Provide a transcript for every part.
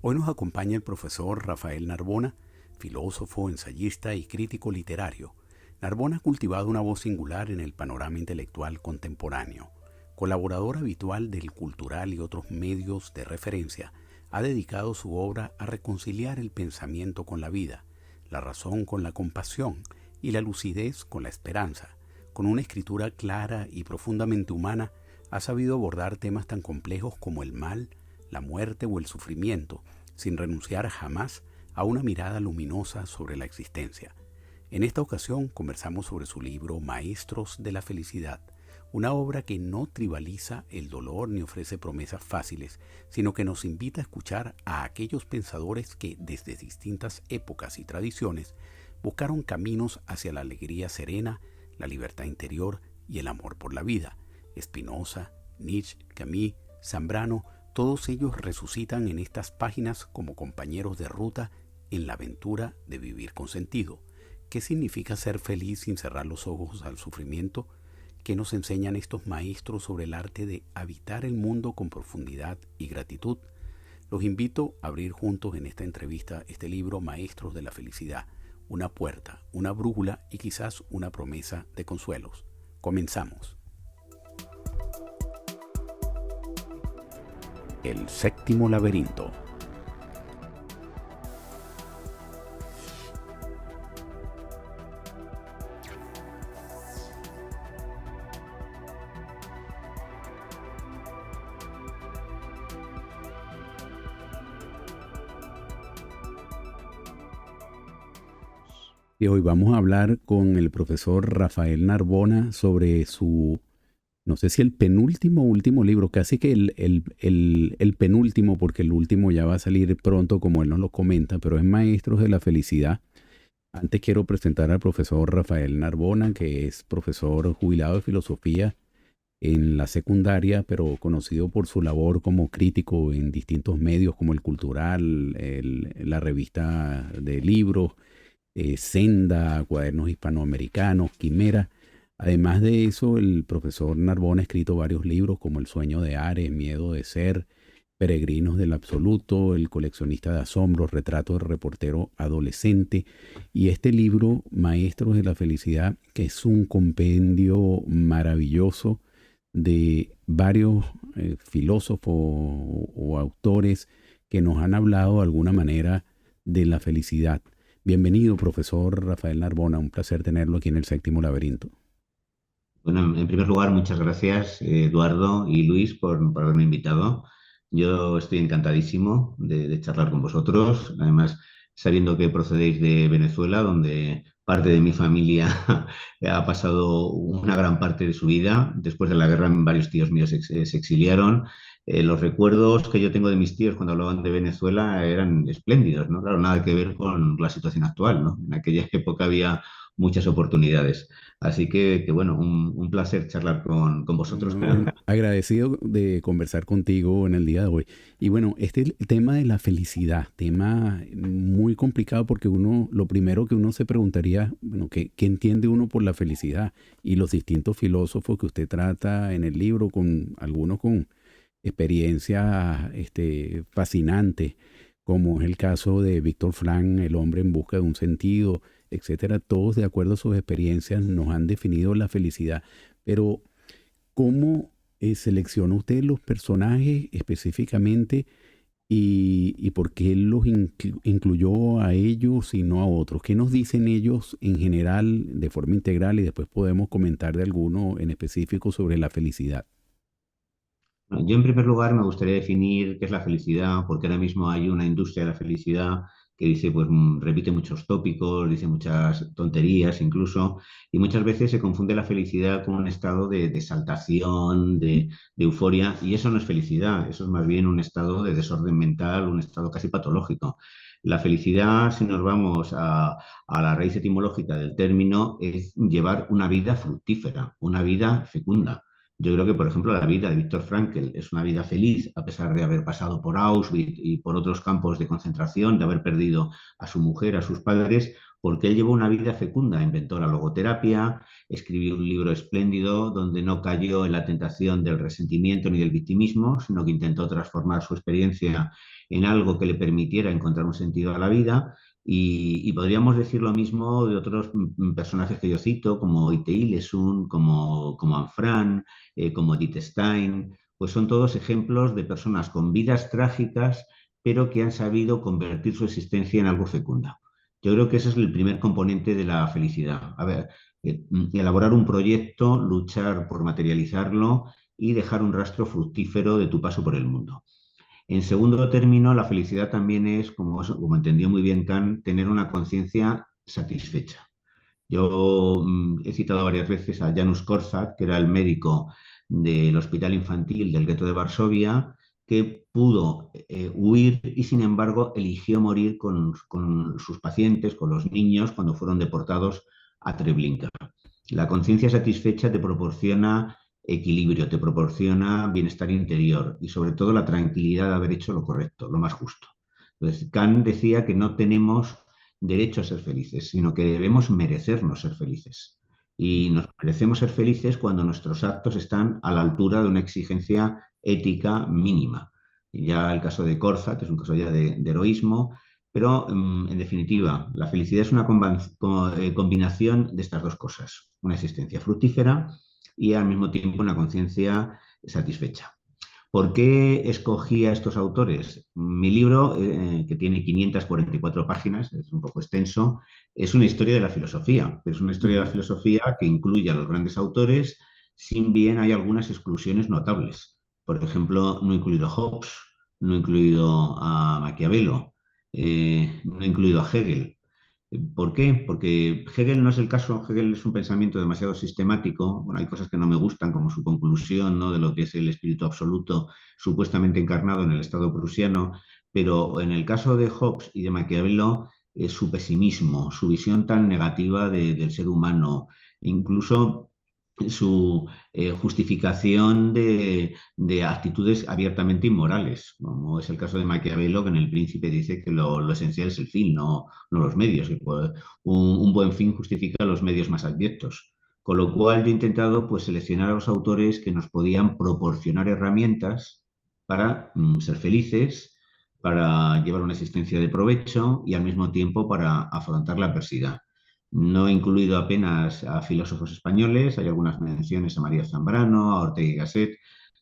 Hoy nos acompaña el profesor Rafael Narbona, filósofo, ensayista y crítico literario. Narbona ha cultivado una voz singular en el panorama intelectual contemporáneo. Colaborador habitual del Cultural y otros medios de referencia, ha dedicado su obra a reconciliar el pensamiento con la vida, la razón con la compasión y la lucidez con la esperanza. Con una escritura clara y profundamente humana, ha sabido abordar temas tan complejos como el mal, la muerte o el sufrimiento, sin renunciar jamás a una mirada luminosa sobre la existencia. En esta ocasión conversamos sobre su libro Maestros de la Felicidad, una obra que no tribaliza el dolor ni ofrece promesas fáciles, sino que nos invita a escuchar a aquellos pensadores que, desde distintas épocas y tradiciones, buscaron caminos hacia la alegría serena, la libertad interior y el amor por la vida. Spinoza, Nietzsche, Camus, Zambrano, todos ellos resucitan en estas páginas como compañeros de ruta en la aventura de vivir con sentido. ¿Qué significa ser feliz sin cerrar los ojos al sufrimiento? ¿Qué nos enseñan estos maestros sobre el arte de habitar el mundo con profundidad y gratitud? Los invito a abrir juntos en esta entrevista este libro Maestros de la Felicidad, una puerta, una brújula y quizás una promesa de consuelos. Comenzamos. El séptimo laberinto. Y hoy vamos a hablar con el profesor Rafael Narbona sobre su, no sé si el penúltimo o último libro, casi que el penúltimo, porque el último ya va a salir pronto, como él nos lo comenta, pero es Maestros de la Felicidad. Antes quiero presentar al profesor Rafael Narbona, que es profesor jubilado de filosofía en la secundaria, pero conocido por su labor como crítico en distintos medios como el Cultural, la revista de libros, Senda, Cuadernos Hispanoamericanos, Quimera. Además de eso, el profesor Narbona ha escrito varios libros como El sueño de Ares, Miedo de ser, Peregrinos del Absoluto, El coleccionista de asombros, Retrato de reportero adolescente, y este libro, Maestros de la Felicidad, que es un compendio maravilloso de varios filósofos o autores que nos han hablado de alguna manera de la felicidad. Bienvenido, profesor Rafael Narbona, un placer tenerlo aquí en el séptimo laberinto. Bueno, en primer lugar, muchas gracias, Eduardo y Luis, por haberme invitado. Yo estoy encantadísimo de charlar con vosotros. Además, sabiendo que procedéis de Venezuela, donde parte de mi familia ha pasado una gran parte de su vida. Después de la guerra, varios tíos míos se exiliaron. Los recuerdos que yo tengo de mis tíos cuando hablaban de Venezuela eran espléndidos, ¿no? Claro, nada que ver con la situación actual, ¿no? En aquella época había muchas oportunidades. Así que bueno, un placer charlar con vosotros. No, agradecido de conversar contigo en el día de hoy. Y bueno, el tema de la felicidad, tema muy complicado porque uno, lo primero que uno se preguntaría, bueno, ¿qué entiende uno por la felicidad? Y los distintos filósofos que usted trata en el libro, con algunos con experiencias fascinantes, como es el caso de Víctor Frank, El hombre en busca de un sentido, etcétera. Todos de acuerdo a sus experiencias nos han definido la felicidad. Pero ¿cómo selecciona usted los personajes específicamente y por qué los incluyó a ellos y no a otros? ¿Qué nos dicen ellos en general, de forma integral, y después podemos comentar de alguno en específico sobre la felicidad? Bueno, yo en primer lugar me gustaría definir qué es la felicidad, porque ahora mismo hay una industria de la felicidad que dice, pues repite muchos tópicos, dice muchas tonterías incluso, y muchas veces se confunde la felicidad con un estado de exaltación, de euforia, y eso no es felicidad, eso es más bien un estado de desorden mental, un estado casi patológico. La felicidad, si nos vamos a la raíz etimológica del término, es llevar una vida fructífera, una vida fecunda. Yo creo que, por ejemplo, la vida de Víctor Frankl es una vida feliz, a pesar de haber pasado por Auschwitz y por otros campos de concentración, de haber perdido a su mujer, a sus padres, porque él llevó una vida fecunda, inventó la logoterapia, escribió un libro espléndido donde no cayó en la tentación del resentimiento ni del victimismo, sino que intentó transformar su experiencia en algo que le permitiera encontrar un sentido a la vida. Y podríamos decir lo mismo de otros personajes que yo cito, como Ite Ilesun, como Anne Frank, como Edith Stein, pues son todos ejemplos de personas con vidas trágicas, pero que han sabido convertir su existencia en algo fecunda. Yo creo que ese es el primer componente de la felicidad. A ver, elaborar un proyecto, luchar por materializarlo y dejar un rastro fructífero de tu paso por el mundo. En segundo término, la felicidad también es, como entendió muy bien Kant, tener una conciencia satisfecha. Yo he citado varias veces a Janusz Korczak, que era el médico del hospital infantil del gueto de Varsovia, que pudo huir y sin embargo eligió morir con sus pacientes, con los niños, cuando fueron deportados a Treblinka. La conciencia satisfecha te proporciona equilibrio, te proporciona bienestar interior y sobre todo la tranquilidad de haber hecho lo correcto, lo más justo. Entonces, Kant decía que no tenemos derecho a ser felices, sino que debemos merecernos ser felices. Y nos merecemos ser felices cuando nuestros actos están a la altura de una exigencia ética mínima. Y ya el caso de Korczak, que es un caso ya de heroísmo, pero en definitiva, la felicidad es una combinación de estas dos cosas, una existencia fructífera y al mismo tiempo una conciencia satisfecha. ¿Por qué escogí a estos autores? Mi libro, que tiene 544 páginas, es un poco extenso, es una historia de la filosofía, pero es una historia de la filosofía que incluye a los grandes autores, sin bien hay algunas exclusiones notables. Por ejemplo, no he incluido a Hobbes, no he incluido a Maquiavelo, no he incluido a Hegel. ¿Por qué? Porque Hegel no es el caso, Hegel es un pensamiento demasiado sistemático, bueno, hay cosas que no me gustan, como su conclusión, ¿no?, de lo que es el espíritu absoluto supuestamente encarnado en el Estado prusiano, pero en el caso de Hobbes y de Maquiavelo, su pesimismo, su visión tan negativa del ser humano, incluso su justificación de actitudes abiertamente inmorales, como es el caso de Maquiavelo, que en El Príncipe dice que lo esencial es el fin, no los medios, que pues, un buen fin justifica los medios más abyectos. Con lo cual yo he intentado pues, seleccionar a los autores que nos podían proporcionar herramientas para ser felices, para llevar una existencia de provecho y al mismo tiempo para afrontar la adversidad. No he incluido apenas a filósofos españoles, hay algunas menciones a María Zambrano, a Ortega y Gasset.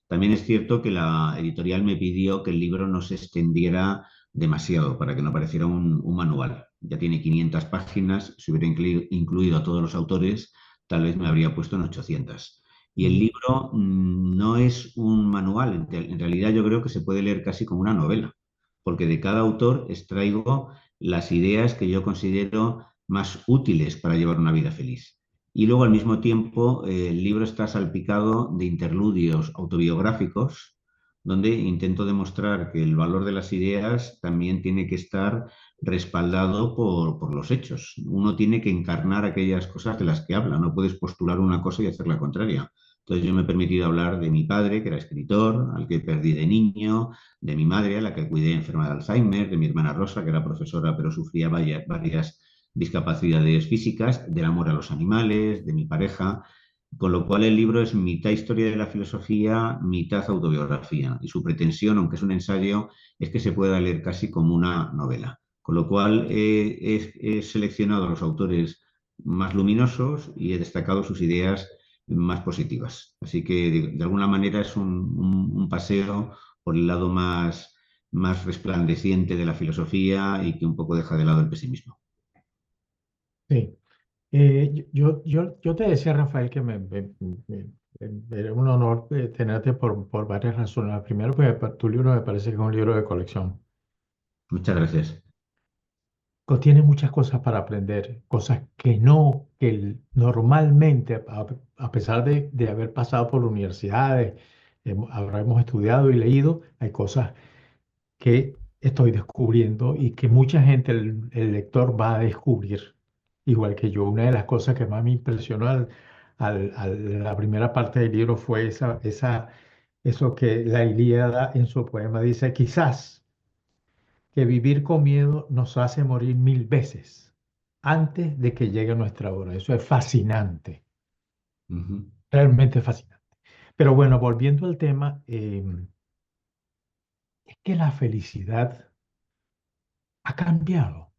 También es cierto que la editorial me pidió que el libro no se extendiera demasiado para que no pareciera un manual. Ya tiene 500 páginas, si hubiera incluido a todos los autores, tal vez me habría puesto en 800. Y el libro no es un manual, en realidad yo creo que se puede leer casi como una novela, porque de cada autor extraigo las ideas que yo considero más útiles para llevar una vida feliz. Y luego al mismo tiempo el libro está salpicado de interludios autobiográficos donde intento demostrar que el valor de las ideas también tiene que estar respaldado por los hechos. Uno tiene que encarnar aquellas cosas de las que habla, no puedes postular una cosa y hacer la contraria. Entonces yo me he permitido hablar de mi padre, que era escritor, al que perdí de niño, de mi madre, a la que cuidé enferma de Alzheimer, de mi hermana Rosa, que era profesora pero sufría varias discapacidades físicas, del amor a los animales, de mi pareja, con lo cual el libro es mitad historia de la filosofía, mitad autobiografía. Y su pretensión, aunque es un ensayo, es que se pueda leer casi como una novela. Con lo cual he seleccionado a los autores más luminosos y he destacado sus ideas más positivas. Así que de alguna manera es un paseo por el lado más resplandeciente de la filosofía y que un poco deja de lado el pesimismo. Sí. Yo te decía, Rafael, que era un honor tenerte por varias razones. La primera, porque tu libro me parece que es un libro de colección. Muchas gracias. Contiene muchas cosas para aprender, cosas que no, normalmente, a pesar de haber pasado por universidades, habremos estudiado y leído, hay cosas que estoy descubriendo y que mucha gente, el lector, va a descubrir, igual que yo. Una de las cosas que más me impresionó la primera parte del libro fue eso que la Ilíada en su poema dice, quizás que vivir con miedo nos hace morir 1000 veces antes de que llegue nuestra hora. Eso es fascinante, Ujú. realmente fascinante. Pero bueno, volviendo al tema, es que la felicidad ha cambiado.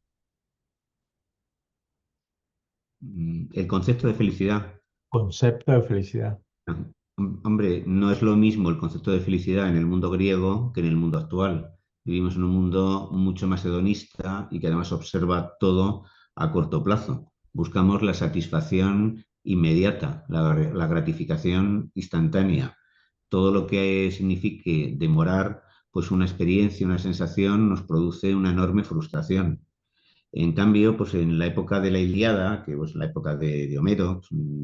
El concepto de felicidad. Concepto de felicidad. Hombre, no es lo mismo el concepto de felicidad en el mundo griego que en el mundo actual. Vivimos en un mundo mucho más hedonista y que además observa todo a corto plazo. Buscamos la satisfacción inmediata, la gratificación instantánea. Todo lo que signifique demorar, pues una experiencia, una sensación, nos produce una enorme frustración. En cambio, pues en la época de la Ilíada, que es pues, la época de Homero,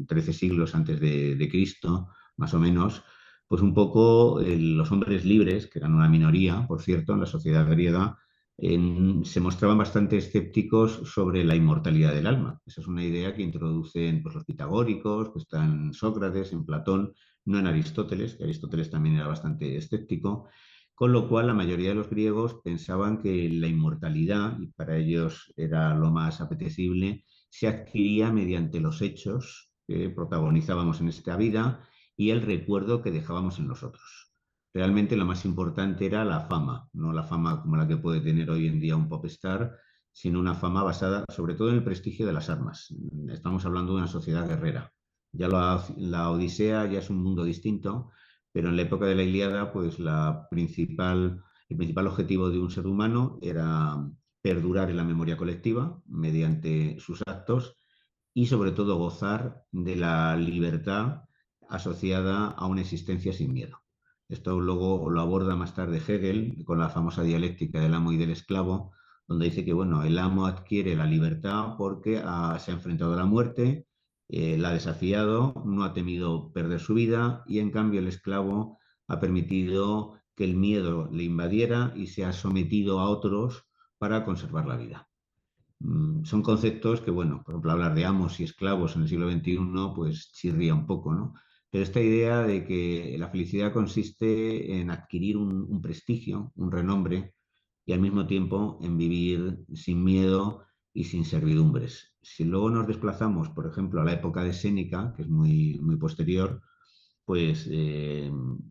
13 siglos antes de Cristo, más o menos, pues un poco los hombres libres, que eran una minoría, por cierto, en la sociedad griega, se mostraban bastante escépticos sobre la inmortalidad del alma. Esa es una idea que introducen pues, los pitagóricos, que están en Sócrates, en Platón, no en Aristóteles, que Aristóteles también era bastante escéptico. Con lo cual, la mayoría de los griegos pensaban que la inmortalidad, y para ellos era lo más apetecible, se adquiría mediante los hechos que protagonizábamos en esta vida y el recuerdo que dejábamos en nosotros. Realmente lo más importante era la fama, no la fama como la que puede tener hoy en día un popstar, sino una fama basada sobre todo en el prestigio de las armas. Estamos hablando de una sociedad guerrera. Ya la Odisea ya es un mundo distinto, pero en la época de la Ilíada, pues el principal objetivo de un ser humano era perdurar en la memoria colectiva mediante sus actos y sobre todo gozar de la libertad asociada a una existencia sin miedo. Esto luego lo aborda más tarde Hegel con la famosa dialéctica del amo y del esclavo, donde dice que bueno, el amo adquiere la libertad porque se ha enfrentado a la muerte, la ha desafiado, no ha temido perder su vida y en cambio el esclavo ha permitido que el miedo le invadiera y se ha sometido a otros para conservar la vida. Son conceptos que, bueno, por ejemplo, hablar de amos y esclavos en el siglo XXI, pues chirría un poco, ¿no? Pero esta idea de que la felicidad consiste en adquirir un prestigio, un renombre, y al mismo tiempo en vivir sin miedo y sin servidumbres. Si luego nos desplazamos, por ejemplo, a la época de Séneca, que es muy, muy posterior, pues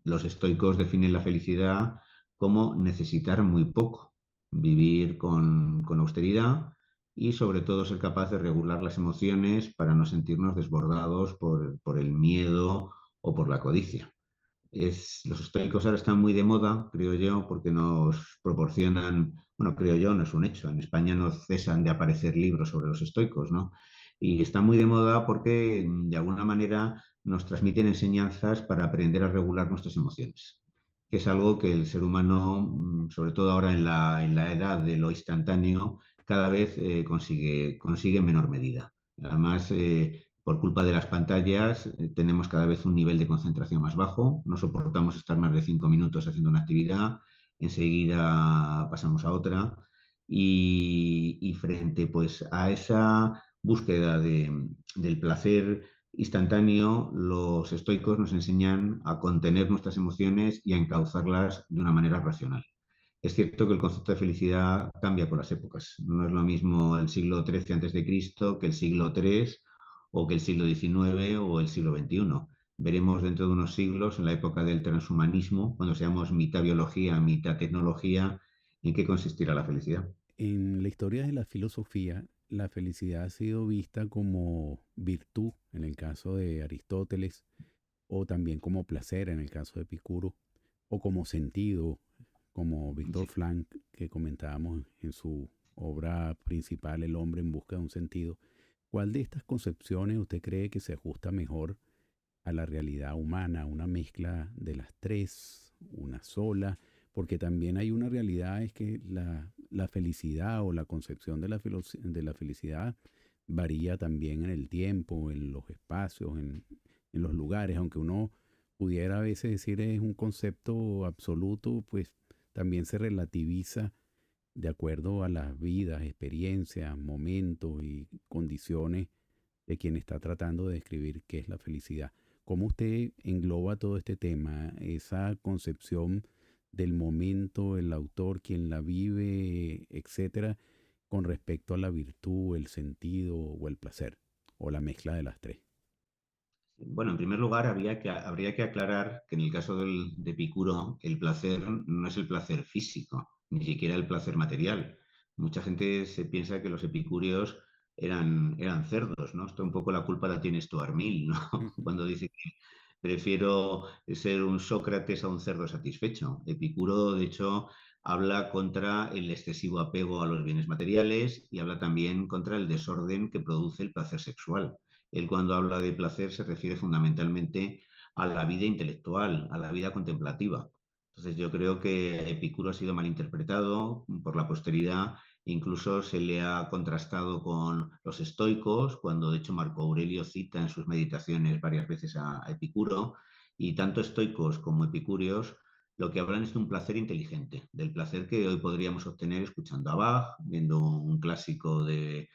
los estoicos definen la felicidad como necesitar muy poco, vivir con austeridad y sobre todo ser capaz de regular las emociones para no sentirnos desbordados por el miedo o por la codicia. Los estoicos ahora están muy de moda, creo yo, porque nos proporcionan, bueno, creo yo, no es un hecho, en España no cesan de aparecer libros sobre los estoicos, ¿no? Y están muy de moda porque de alguna manera nos transmiten enseñanzas para aprender a regular nuestras emociones, que es algo que el ser humano, sobre todo ahora en la edad de lo instantáneo, cada vez consigue en menor medida. Además, por culpa de las pantallas, tenemos cada vez un nivel de concentración más bajo, no soportamos estar más de 5 minutos haciendo una actividad, enseguida pasamos a otra y frente pues, a esa búsqueda del placer instantáneo, los estoicos nos enseñan a contener nuestras emociones y a encauzarlas de una manera racional. Es cierto que el concepto de felicidad cambia con las épocas. No es lo mismo el siglo XIII antes de Cristo que el siglo III o que el siglo XIX o el siglo XXI. Veremos dentro de unos siglos, en la época del transhumanismo, cuando seamos mitad biología, mitad tecnología, en qué consistirá la felicidad. En la historia de la filosofía, la felicidad ha sido vista como virtud en el caso de Aristóteles, o también como placer en el caso de Epicuro, o como sentido, como Víctor Frank, que comentábamos en su obra principal, El hombre en busca de un sentido. ¿Cuál de estas concepciones usted cree que se ajusta mejor a la realidad humana, una mezcla de las tres, una sola? Porque también hay una realidad, es que la felicidad o la concepción de de la felicidad varía también en el tiempo, en los espacios, en los lugares, aunque uno pudiera a veces decir es un concepto absoluto, pues también se relativiza de acuerdo a las vidas, experiencias, momentos y condiciones de quien está tratando de describir qué es la felicidad. ¿Cómo usted engloba todo este tema, esa concepción del momento, el autor, quien la vive, etcétera, con respecto a la virtud, el sentido o el placer, o la mezcla de las tres. Bueno, en primer lugar, habría que aclarar que en el caso de Epicuro, el placer no es el placer físico, ni siquiera el placer material. Mucha gente se piensa que los epicúreos eran cerdos, ¿no? Esto un poco la culpa la tiene Stuart Mill, ¿no? Cuando dice que prefiero ser un Sócrates a un cerdo satisfecho. Epicuro, de hecho, habla contra el excesivo apego a los bienes materiales y habla también contra el desorden que produce el placer sexual. Él cuando habla de placer se refiere fundamentalmente a la vida intelectual, a la vida contemplativa. Entonces yo creo que Epicuro ha sido malinterpretado por la posteridad, incluso se le ha contrastado con los estoicos, cuando de hecho Marco Aurelio cita en sus meditaciones varias veces a Epicuro, y tanto estoicos como epicúreos lo que hablan es de un placer inteligente, del placer que hoy podríamos obtener escuchando a Bach, viendo un clásico del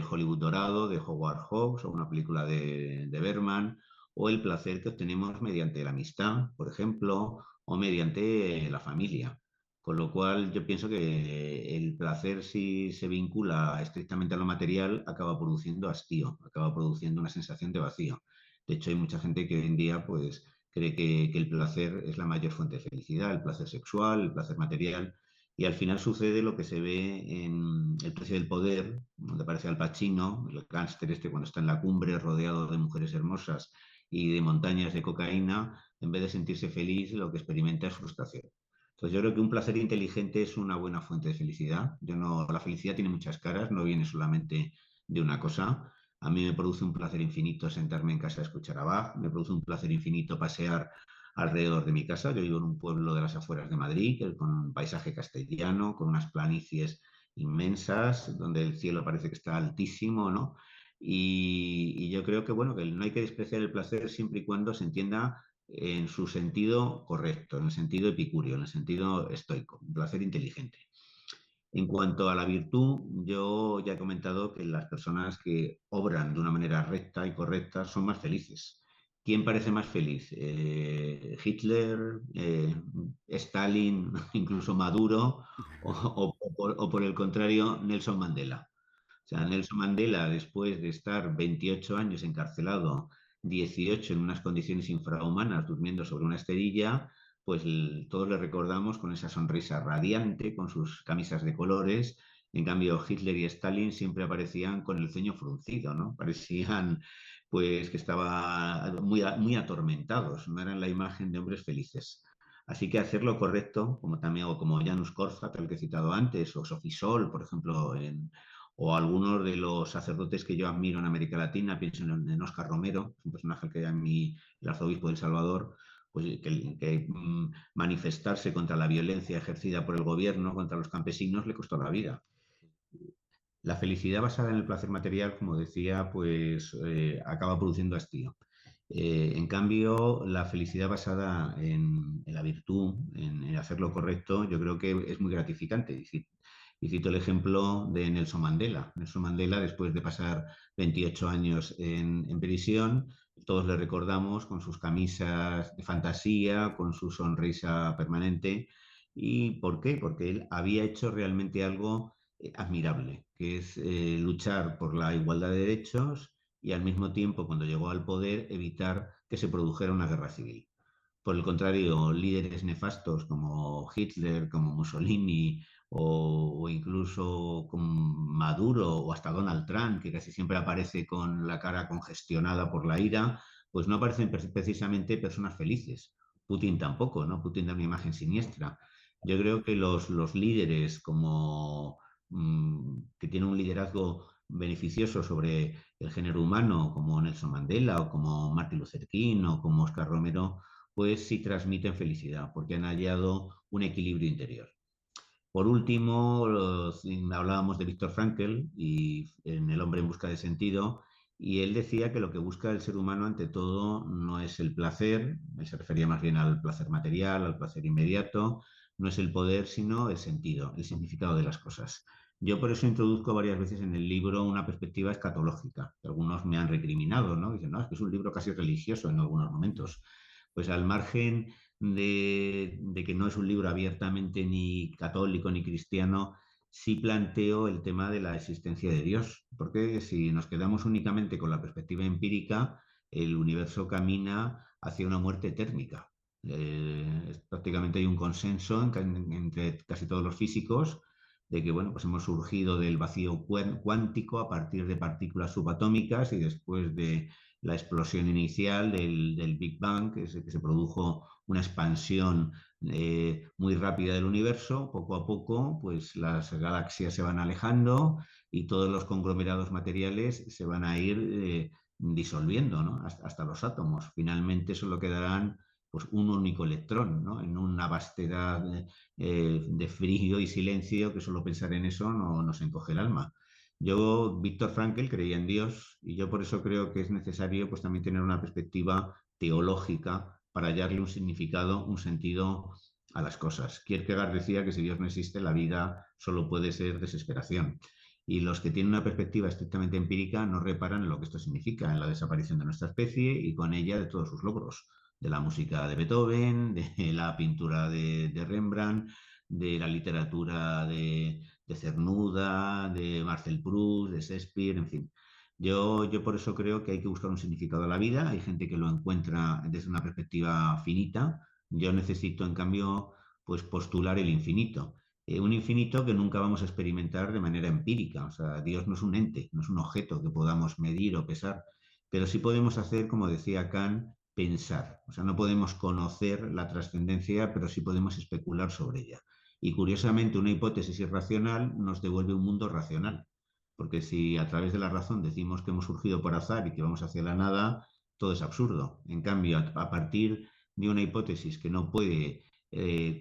Hollywood dorado, de Howard Hawks, o una película de Bergman, o el placer que obtenemos mediante la amistad, por ejemplo, o mediante la familia. Con lo cual, yo pienso que el placer, si se vincula estrictamente a lo material, acaba produciendo hastío, acaba produciendo una sensación de vacío. De hecho, hay mucha gente que hoy en día, pues, cree que el placer es la mayor fuente de felicidad, el placer sexual, el placer material, y al final sucede lo que se ve en El precio del poder, donde aparece Al Pacino, el gángster este cuando está en la cumbre rodeado de mujeres hermosas y de montañas de cocaína, en vez de sentirse feliz, lo que experimenta es frustración. Entonces yo creo que un placer inteligente es una buena fuente de felicidad. Yo no, la felicidad tiene muchas caras, no viene solamente de una cosa. A mí me produce un placer infinito sentarme en casa a escuchar a Bach, me produce un placer infinito pasear alrededor de mi casa. Yo vivo en un pueblo de las afueras de Madrid, con un paisaje castellano, con unas planicies inmensas, donde el cielo parece que está altísimo, ¿no? Y yo creo que, bueno, que no hay que despreciar el placer siempre y cuando se entienda en su sentido correcto, en el sentido epicúreo, en el sentido estoico, un placer inteligente. En cuanto a la virtud, yo ya he comentado que las personas que obran de una manera recta y correcta son más felices. ¿Quién parece más feliz? ¿Hitler, Stalin, incluso Maduro o por el contrario, Nelson Mandela? O sea, Nelson Mandela, después de estar 28 años encarcelado, 18 en unas condiciones infrahumanas, durmiendo sobre una esterilla, pues todos le recordamos con esa sonrisa radiante, con sus camisas de colores. En cambio, Hitler y Stalin siempre aparecían con el ceño fruncido, ¿no? Parecían, pues, que estaban muy atormentados, no eran la imagen de hombres felices. Así que hacer lo correcto, como también, o como Janusz Korczak, el que he citado antes, o Sophie Scholl, por ejemplo, o algunos de los sacerdotes que yo admiro en América Latina, pienso en Óscar Romero, un personaje que a mí, el arzobispo de El Salvador, pues que manifestarse contra la violencia ejercida por el gobierno, contra los campesinos, le costó la vida. La felicidad basada en el placer material, como decía, pues acaba produciendo hastío. En cambio, la felicidad basada en la virtud, en hacer lo correcto, yo creo que es muy gratificante. Y cito el ejemplo de Nelson Mandela. Nelson Mandela, después de pasar 28 años en prisión, todos le recordamos con sus camisas de fantasía, con su sonrisa permanente. ¿Y por qué? Porque él había hecho realmente algo admirable, que es luchar por la igualdad de derechos y al mismo tiempo, cuando llegó al poder, evitar que se produjera una guerra civil. Por el contrario, líderes nefastos como Hitler, como Mussolini o incluso con Maduro o hasta Donald Trump, que casi siempre aparece con la cara congestionada por la ira, pues no aparecen precisamente personas felices. Putin tampoco, ¿no? Putin da una imagen siniestra. Yo creo que los líderes como que tienen un liderazgo beneficioso sobre el género humano, como Nelson Mandela o como Martin Luther King o como Oscar Romero, pues sí transmiten felicidad, porque han hallado un equilibrio interior. Por último, hablábamos de Viktor Frankl y en El hombre en busca de sentido, y él decía que lo que busca el ser humano ante todo no es el placer, él se refería más bien al placer material, al placer inmediato, no es el poder, sino el sentido, el significado de las cosas. Yo por eso introduzco varias veces en el libro una perspectiva escatológica, que algunos me han recriminado, ¿no? Dicen, no, es que es un libro casi religioso en algunos momentos. Pues al margen de que no es un libro abiertamente ni católico ni cristiano, sí planteo el tema de la existencia de Dios, porque si nos quedamos únicamente con la perspectiva empírica, el universo camina hacia una muerte térmica. Prácticamente hay un consenso entre casi todos los físicos de que bueno, pues hemos surgido del vacío cuántico a partir de partículas subatómicas y después de la explosión inicial del Big Bang, que se produjo una expansión muy rápida del universo. Poco a poco, pues las galaxias se van alejando y todos los conglomerados materiales se van a ir disolviendo, ¿no? Hasta los átomos. Finalmente solo quedarán pues un único electrón, ¿no? En una vastedad de frío y silencio que solo pensar en eso no nos encoge el alma. Yo, Víctor Frankl, creía en Dios y yo por eso creo que es necesario pues también tener una perspectiva teológica para hallarle un significado, un sentido a las cosas. Kierkegaard decía que si Dios no existe, la vida solo puede ser desesperación. Y los que tienen una perspectiva estrictamente empírica no reparan en lo que esto significa, en la desaparición de nuestra especie y con ella de todos sus logros, de la música de Beethoven, de la pintura de Rembrandt, de la literatura de Cernuda, de Marcel Proust, de Shakespeare, en fin. Yo por eso creo que hay que buscar un significado a la vida. Hay gente que lo encuentra desde una perspectiva finita. Yo necesito, en cambio, pues postular el infinito. Un infinito que nunca vamos a experimentar de manera empírica. O sea, Dios no es un ente, no es un objeto que podamos medir o pesar, pero sí podemos hacer, como decía Kant, pensar. O sea, no podemos conocer la trascendencia, pero sí podemos especular sobre ella. Y curiosamente, una hipótesis irracional nos devuelve un mundo racional. Porque si a través de la razón decimos que hemos surgido por azar y que vamos hacia la nada, todo es absurdo. En cambio, a partir de una hipótesis que no puede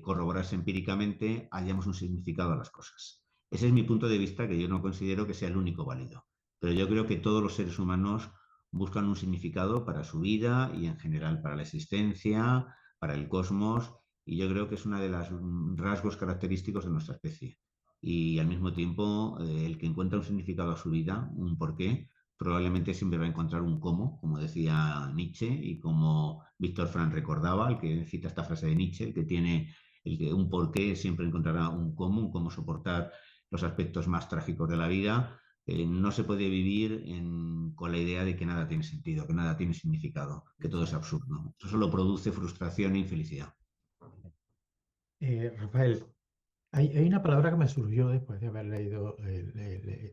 corroborarse empíricamente, hallamos un significado a las cosas. Ese es mi punto de vista, que yo no considero que sea el único válido. Pero yo creo que todos los seres humanos buscan un significado para su vida y en general para la existencia, para el cosmos, y yo creo que es uno de los rasgos característicos de nuestra especie. Y al mismo tiempo, el que encuentra un significado a su vida, un porqué, probablemente siempre va a encontrar un cómo, como decía Nietzsche y como Víctor Frank recordaba, el que cita esta frase de Nietzsche, el que tiene un porqué siempre encontrará un cómo soportar los aspectos más trágicos de la vida. No se puede vivir con la idea de que nada tiene sentido, que nada tiene significado, que todo es Exacto. absurdo. Eso solo produce frustración e infelicidad. Rafael, hay una palabra que me surgió después de haber leído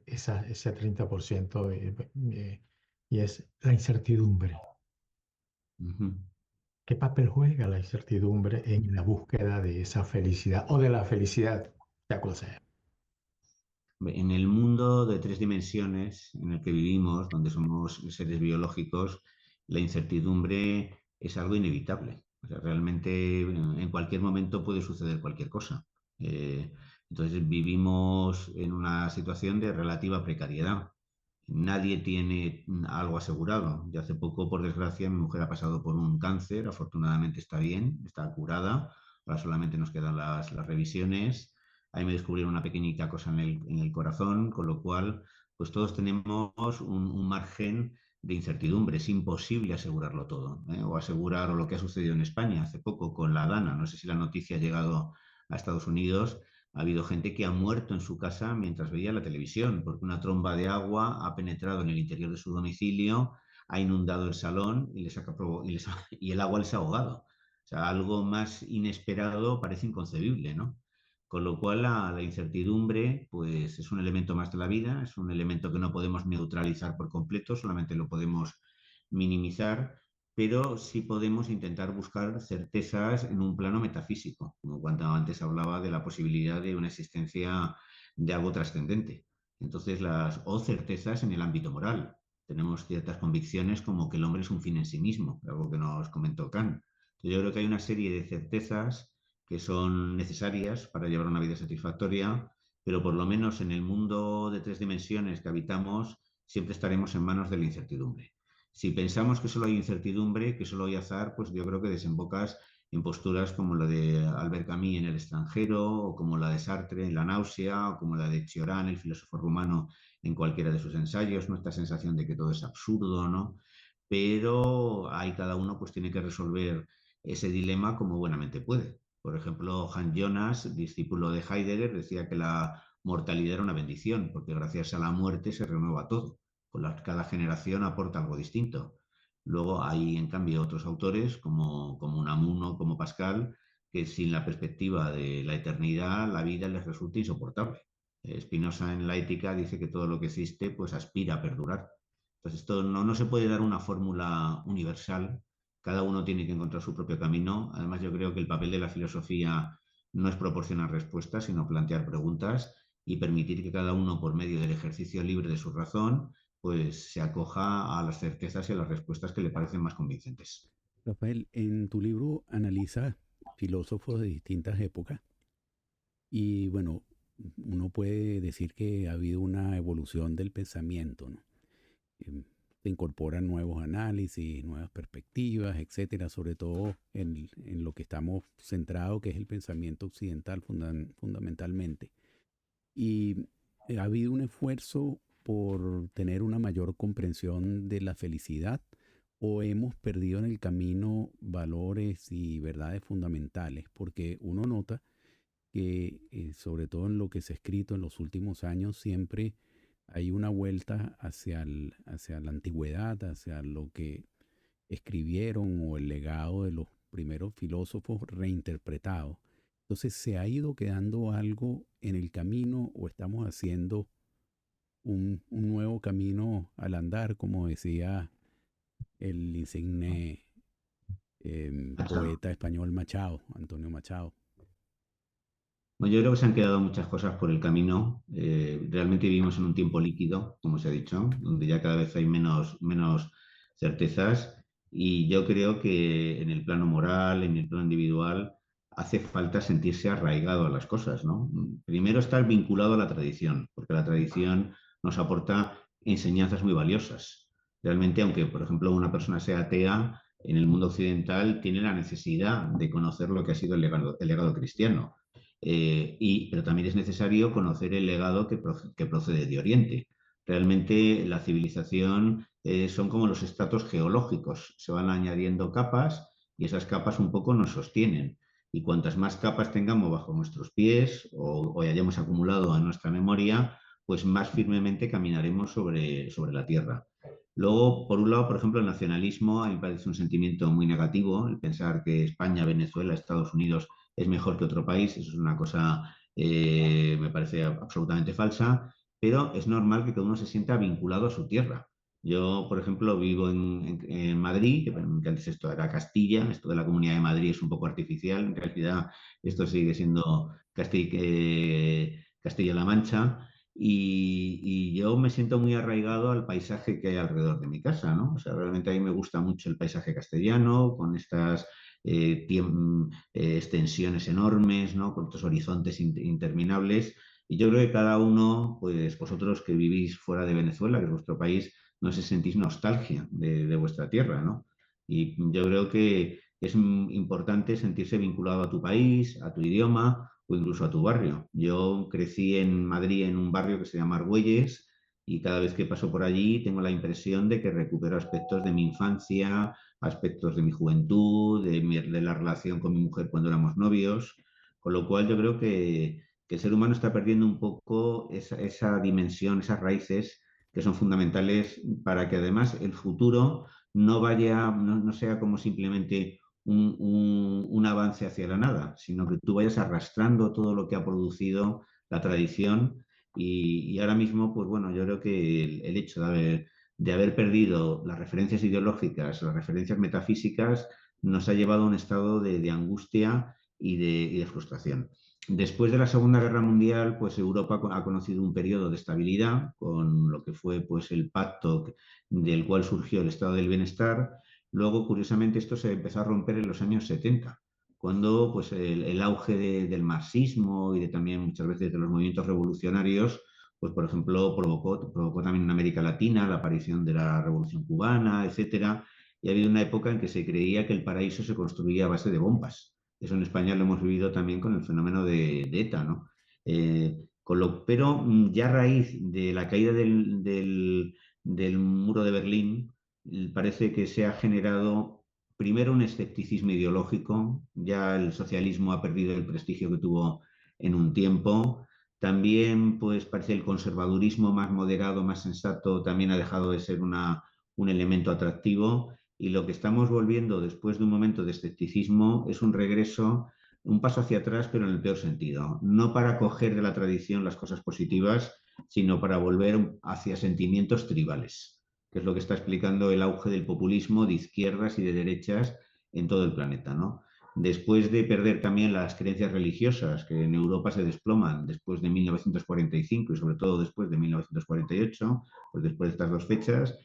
ese 30% y es la incertidumbre. Ujú. ¿Qué papel juega la incertidumbre en la búsqueda de esa felicidad o de la felicidad, sea cual sea? En el mundo de tres dimensiones en el que vivimos, donde somos seres biológicos, la incertidumbre es algo inevitable. O sea, realmente en cualquier momento puede suceder cualquier cosa. Eh, entonces vivimos en una situación de relativa precariedad. Nadie tiene algo asegurado. Y hace poco, por desgracia, mi mujer ha pasado por un cáncer. Afortunadamente está bien, está curada. Ahora solamente nos quedan las revisiones. Ahí me descubrieron una pequeñita cosa en el corazón, con lo cual, pues todos tenemos un margen de incertidumbre. Es imposible asegurarlo todo, ¿eh? O asegurar lo que ha sucedido en España hace poco con la Dana. No sé si la noticia ha llegado a Estados Unidos. Ha habido gente que ha muerto en su casa mientras veía la televisión, porque una tromba de agua ha penetrado en el interior de su domicilio, ha inundado el salón y el agua les ha ahogado. O sea, algo más inesperado parece inconcebible, ¿no? Con lo cual la incertidumbre pues, es un elemento más de la vida, es un elemento que no podemos neutralizar por completo, solamente lo podemos minimizar, pero sí podemos intentar buscar certezas en un plano metafísico, como cuando antes hablaba de la posibilidad de una existencia de algo trascendente. Entonces, o certezas en el ámbito moral. Tenemos ciertas convicciones como que el hombre es un fin en sí mismo, algo que nos comentó Kant. Entonces, yo creo que hay una serie de certezas que son necesarias para llevar una vida satisfactoria, pero por lo menos en el mundo de tres dimensiones que habitamos, siempre estaremos en manos de la incertidumbre. Si pensamos que solo hay incertidumbre, que solo hay azar, pues yo creo que desembocas en posturas como la de Albert Camus en El extranjero, o como la de Sartre en La náusea, o como la de Cioran, el filósofo rumano, en cualquiera de sus ensayos, ¿no? Esta sensación de que todo es absurdo, ¿no? Pero ahí cada uno pues tiene que resolver ese dilema como buenamente puede. Por ejemplo, Hans Jonas, discípulo de Heidegger, decía que la mortalidad era una bendición, porque gracias a la muerte se renueva todo. Cada generación aporta algo distinto. Luego hay, en cambio, otros autores como Unamuno, como Pascal, que sin la perspectiva de la eternidad, la vida les resulta insoportable. Spinoza en la Ética dice que todo lo que existe pues aspira a perdurar. Entonces, esto no se puede dar una fórmula universal, cada uno tiene que encontrar su propio camino. Además, yo creo que el papel de la filosofía no es proporcionar respuestas, sino plantear preguntas y permitir que cada uno, por medio del ejercicio libre de su razón, pues se acoja a las certezas y a las respuestas que le parecen más convincentes. Rafael, en tu libro analiza filósofos de distintas épocas y bueno, uno puede decir que ha habido una evolución del pensamiento, ¿no? Se incorporan nuevos análisis, nuevas perspectivas, etcétera, sobre todo en lo que estamos centrados, que es el pensamiento occidental fundamentalmente. Y ha habido un esfuerzo por tener una mayor comprensión de la felicidad o hemos perdido en el camino valores y verdades fundamentales, porque uno nota que sobre todo en lo que se ha escrito en los últimos años siempre hay una vuelta hacia la antigüedad, hacia lo que escribieron o el legado de los primeros filósofos reinterpretados. Entonces, ¿se ha ido quedando algo en el camino o estamos haciendo un nuevo camino al andar, como decía el insigne Machado. poeta español Machado, Antonio Machado? Bueno, yo creo que se han quedado muchas cosas por el camino. Realmente vivimos en un tiempo líquido, como se ha dicho, donde ya cada vez hay menos certezas. Y yo creo que en el plano moral, en el plano individual, hace falta sentirse arraigado a las cosas, ¿no? Primero estar vinculado a la tradición, porque la tradición nos aporta enseñanzas muy valiosas. Realmente, aunque, por ejemplo, una persona sea atea, en el mundo occidental tiene la necesidad de conocer lo que ha sido el legado cristiano, pero también es necesario conocer el legado que procede de Oriente. Realmente la civilización son como los estratos geológicos, se van añadiendo capas y esas capas un poco nos sostienen. Y cuantas más capas tengamos bajo nuestros pies o hayamos acumulado en nuestra memoria, pues más firmemente caminaremos sobre la tierra. Luego, por un lado, por ejemplo, el nacionalismo a mí me parece un sentimiento muy negativo, el pensar que España, Venezuela, Estados Unidos es mejor que otro país, eso es una cosa, me parece absolutamente falsa, pero es normal que cada uno se sienta vinculado a su tierra. Yo, por ejemplo, vivo en Madrid, que antes esto era Castilla, esto de la Comunidad de Madrid es un poco artificial, en realidad esto sigue siendo Castilla-La Mancha, y yo me siento muy arraigado al paisaje que hay alrededor de mi casa, ¿no? O sea, realmente a mí me gusta mucho el paisaje castellano, con estas extensiones enormes, ¿no? Con estos horizontes interminables. Y yo creo que cada uno, pues vosotros que vivís fuera de Venezuela, que es vuestro país, no sé si sentís nostalgia de vuestra tierra, ¿no? Y yo creo que es importante sentirse vinculado a tu país, a tu idioma o incluso a tu barrio. Yo crecí en Madrid en un barrio que se llama Argüelles y cada vez que paso por allí tengo la impresión de que recupero aspectos de mi infancia, aspectos de mi juventud, de la relación con mi mujer cuando éramos novios, con lo cual yo creo que el ser humano está perdiendo un poco esa dimensión, esas raíces que son fundamentales para que además el futuro no sea como simplemente un avance hacia la nada, sino que tú vayas arrastrando todo lo que ha producido la tradición y ahora mismo, pues bueno, yo creo que el hecho de haber perdido las referencias ideológicas, las referencias metafísicas, nos ha llevado a un estado de angustia y de frustración. Después de la Segunda Guerra Mundial, pues Europa ha conocido un periodo de estabilidad con lo que fue pues, el pacto del cual surgió el estado del bienestar. Luego, curiosamente, esto se empezó a romper en los años 70, cuando pues, el auge del marxismo y de también muchas veces de los movimientos revolucionarios pues por ejemplo, provocó también en América Latina la aparición de la Revolución Cubana, etcétera, y ha habido una época en que se creía que el paraíso se construía a base de bombas. Eso en España lo hemos vivido también con el fenómeno de ETA, ¿no? Pero ya a raíz de la caída del muro de Berlín, parece que se ha generado primero un escepticismo ideológico, ya el socialismo ha perdido el prestigio que tuvo en un tiempo. También, pues parece el conservadurismo más moderado, más sensato, también ha dejado de ser un elemento atractivo. Y lo que estamos volviendo después de un momento de escepticismo es un regreso, un paso hacia atrás, pero en el peor sentido. No para coger de la tradición las cosas positivas, sino para volver hacia sentimientos tribales, que es lo que está explicando el auge del populismo de izquierdas y de derechas en todo el planeta, ¿no? Después de perder también las creencias religiosas que en Europa se desploman después de 1945 y sobre todo después de 1948, pues después de estas dos fechas,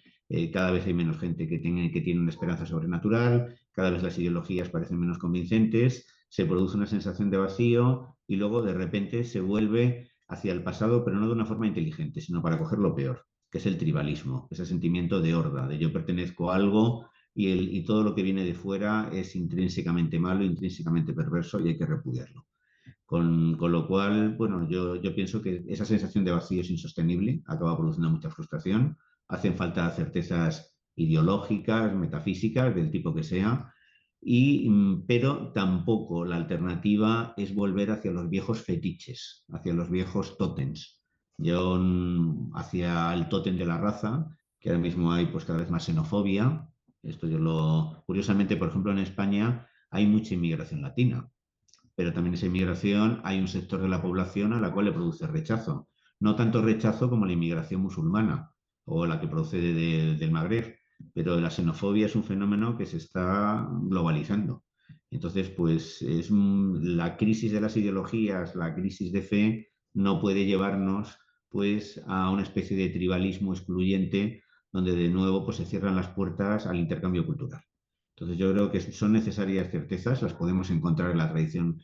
cada vez hay menos gente que tiene una esperanza sobrenatural, cada vez las ideologías parecen menos convincentes, se produce una sensación de vacío y luego de repente se vuelve hacia el pasado, pero no de una forma inteligente, sino para coger lo peor, que es el tribalismo, ese sentimiento de horda, de yo pertenezco a algo y todo lo que viene de fuera es intrínsecamente malo, intrínsecamente perverso y hay que repudiarlo. Con lo cual, bueno, yo pienso que esa sensación de vacío es insostenible, acaba produciendo mucha frustración, hacen falta certezas ideológicas, metafísicas, del tipo que sea, pero tampoco la alternativa es volver hacia los viejos fetiches, hacia los viejos tótems. Yo hacia el tótem de la raza, que ahora mismo hay pues cada vez más xenofobia. Curiosamente, por ejemplo, en España hay mucha inmigración latina, pero también esa inmigración hay un sector de la población a la cual le produce rechazo. No tanto rechazo como la inmigración musulmana o la que procede del Magreb, pero la xenofobia es un fenómeno que se está globalizando. Entonces, pues la crisis de las ideologías, la crisis de fe, no puede llevarnos pues a una especie de tribalismo excluyente donde de nuevo pues se cierran las puertas al intercambio cultural. Entonces yo creo que son necesarias certezas, las podemos encontrar en la tradición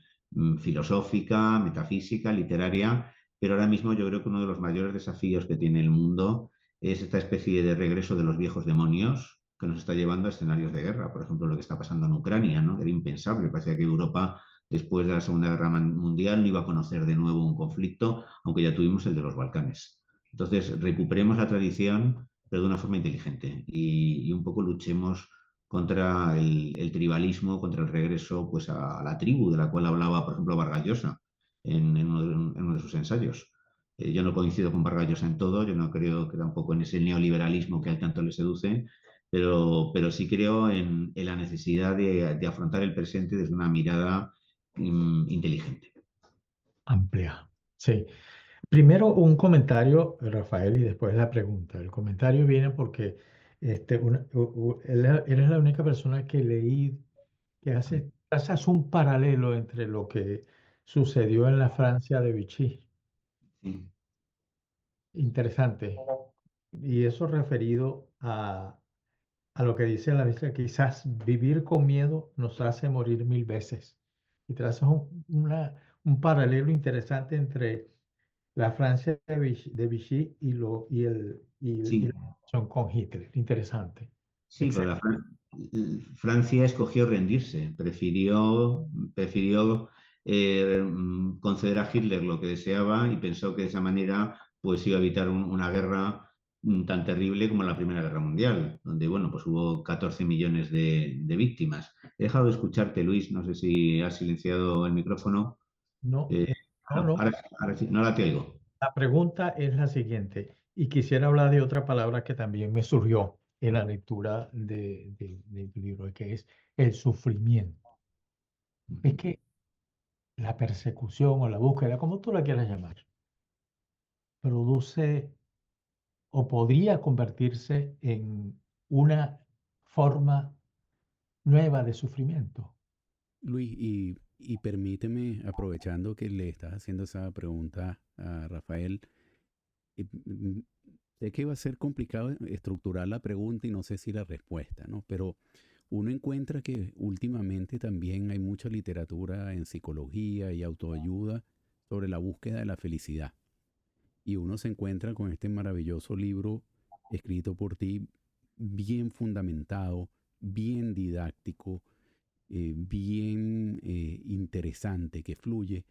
filosófica, metafísica, literaria, pero ahora mismo yo creo que uno de los mayores desafíos que tiene el mundo es esta especie de regreso de los viejos demonios que nos está llevando a escenarios de guerra. Por ejemplo, lo que está pasando en Ucrania, ¿no? Era impensable, parecía que Europa después de la Segunda Guerra Mundial no iba a conocer de nuevo un conflicto, aunque ya tuvimos el de los Balcanes. Entonces, recuperemos la tradición, pero de una forma inteligente y un poco luchemos contra el tribalismo, contra el regreso pues, a la tribu de la cual hablaba, por ejemplo, Vargas Llosa en uno de sus ensayos. Yo no coincido con Vargas Llosa en todo, yo no creo que tampoco en ese neoliberalismo que a él tanto le seduce, pero sí creo en la necesidad de afrontar el presente desde una mirada inteligente. Amplia. Sí. Primero un comentario, Rafael, y después la pregunta. El comentario viene porque eres la única persona que leí que haces un paralelo entre lo que sucedió en la Francia de Vichy. Sí, Interesante. Y eso referido a lo que dice la Biblia, quizás vivir con miedo nos hace morir mil veces. Y trazas un paralelo interesante entre la Francia de Vichy y la sí, relación con Hitler. Interesante. sí, pero Excelente. Francia escogió rendirse, prefirió conceder a Hitler lo que deseaba y pensó que de esa manera pues iba a evitar una guerra tan terrible como la Primera Guerra Mundial, donde bueno, pues hubo 14 millones de víctimas. He dejado de escucharte, Luis, no sé si has silenciado el micrófono. No, Eh, no, no. ahora sí, no la te oigo. La pregunta es la siguiente, y quisiera hablar de otra palabra que también me surgió en la lectura de tu libro, que es el sufrimiento. Es que la persecución o la búsqueda, como tú la quieras llamar, produce o podría convertirse en una forma nueva de sufrimiento. Luis, y permíteme, aprovechando que le estás haciendo esa pregunta a Rafael, mm, sé que va a ser complicado estructurar la pregunta y no sé si la respuesta, ¿no? Pero uno encuentra que últimamente también hay mucha literatura en psicología y autoayuda sobre la búsqueda de la felicidad. Y uno se encuentra con este maravilloso libro escrito por ti, bien fundamentado, bien didáctico, bien interesante, que fluye,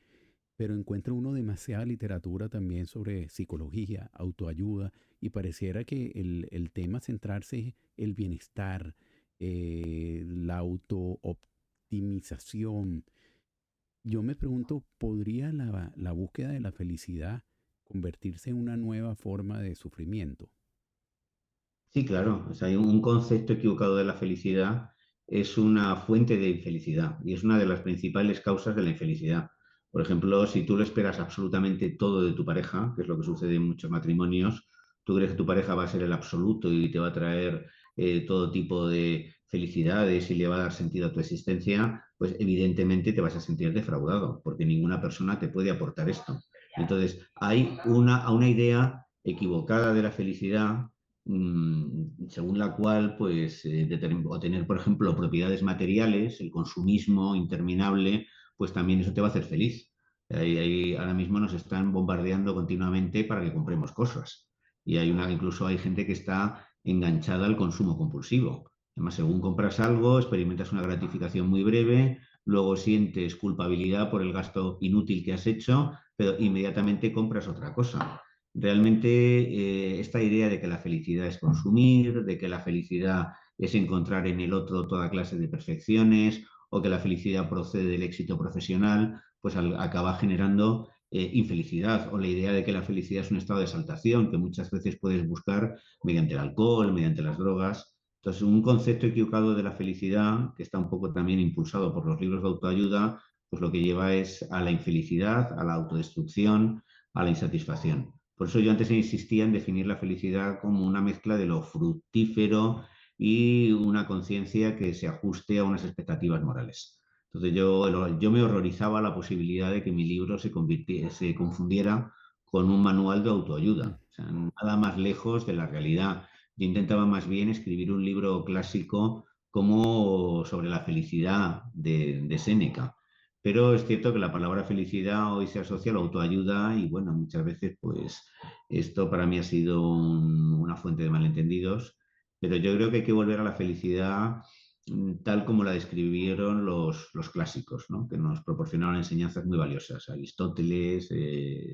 pero encuentra uno demasiada literatura también sobre psicología, autoayuda, y pareciera que el tema centrarse es el bienestar, la autooptimización. yo me pregunto, ¿podría la búsqueda de la felicidad convertirse en una nueva forma de sufrimiento? Sí, claro. O sea, hay un concepto equivocado de la felicidad es una fuente de infelicidad y es una de las principales causas de la infelicidad. Por ejemplo, si tú le esperas absolutamente todo de tu pareja, que es lo que sucede en muchos matrimonios, tú crees que tu pareja va a ser el absoluto y te va a traer todo tipo de felicidades y le va a dar sentido a tu existencia, pues evidentemente te vas a sentir defraudado, porque ninguna persona te puede aportar esto. Entonces, hay una idea equivocada de la felicidad según la cual, pues, tener, por ejemplo, propiedades materiales, el consumismo interminable, pues también eso te va a hacer feliz. Ahora mismo nos están bombardeando continuamente para que compremos cosas. Y incluso hay gente que está enganchada al consumo compulsivo. Además, según compras algo, experimentas una gratificación muy breve, luego sientes culpabilidad por el gasto inútil que has hecho, pero inmediatamente compras otra cosa. Realmente esta idea de que la felicidad es consumir, de que la felicidad es encontrar en el otro toda clase de perfecciones o que la felicidad procede del éxito profesional, pues acaba generando infelicidad o la idea de que la felicidad es un estado de exaltación que muchas veces puedes buscar mediante el alcohol, mediante las drogas. Entonces, un concepto equivocado de la felicidad, que está un poco también impulsado por los libros de autoayuda, pues lo que lleva es a la infelicidad, a la autodestrucción, a la insatisfacción. Por eso yo antes insistía en definir la felicidad como una mezcla de lo fructífero y una conciencia que se ajuste a unas expectativas morales. Entonces yo me horrorizaba la posibilidad de que mi libro se confundiera con un manual de Mm. autoayuda. O sea, nada más lejos de la realidad. Yo intentaba más bien escribir un libro clásico como sobre la felicidad de Séneca. Pero es cierto que la palabra felicidad hoy se asocia a la autoayuda y bueno, muchas veces pues esto para mí ha sido una fuente de malentendidos, pero yo creo que hay que volver a la felicidad tal como la describieron los clásicos, ¿no? Que nos proporcionaron enseñanzas muy valiosas, Aristóteles,